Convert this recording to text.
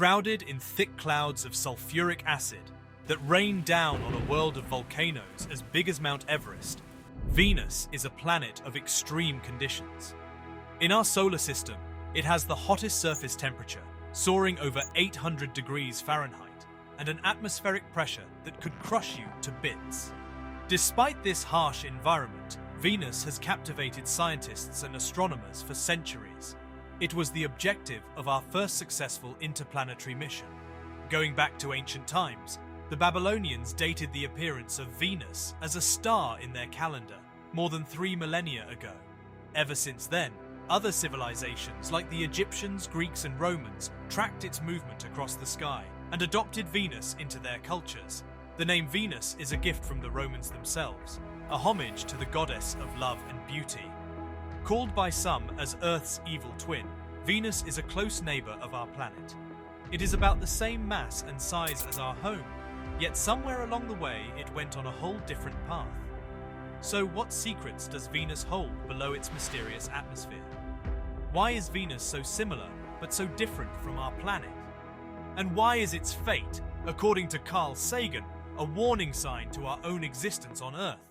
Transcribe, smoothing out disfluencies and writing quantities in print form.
shrouded in thick clouds of sulfuric acid that rain down on a world of volcanoes as big as Mount Everest. Venus is a planet of extreme conditions. In our solar system, it has the hottest surface temperature, soaring over 800 degrees Fahrenheit, and an atmospheric pressure that could crush you to bits. Despite this harsh environment, Venus has captivated scientists and astronomers for centuries. It was the objective of our first successful interplanetary mission. Going back to ancient times, the Babylonians dated the appearance of Venus as a star in their calendar more than 3 millennia ago. Ever since then, other civilizations like the Egyptians, Greeks, and Romans tracked its movement across the sky and adopted Venus into their cultures. The name Venus is a gift from the Romans themselves, a homage to the goddess of love and beauty. Called by some as Earth's evil twin, Venus is a close neighbor of our planet. It is about the same mass and size as our home, yet somewhere along the way it went on a whole different path. So what secrets does Venus hold below its mysterious atmosphere? Why is Venus so similar but so different from our planet? And why is its fate, according to Carl Sagan, a warning sign to our own existence on Earth?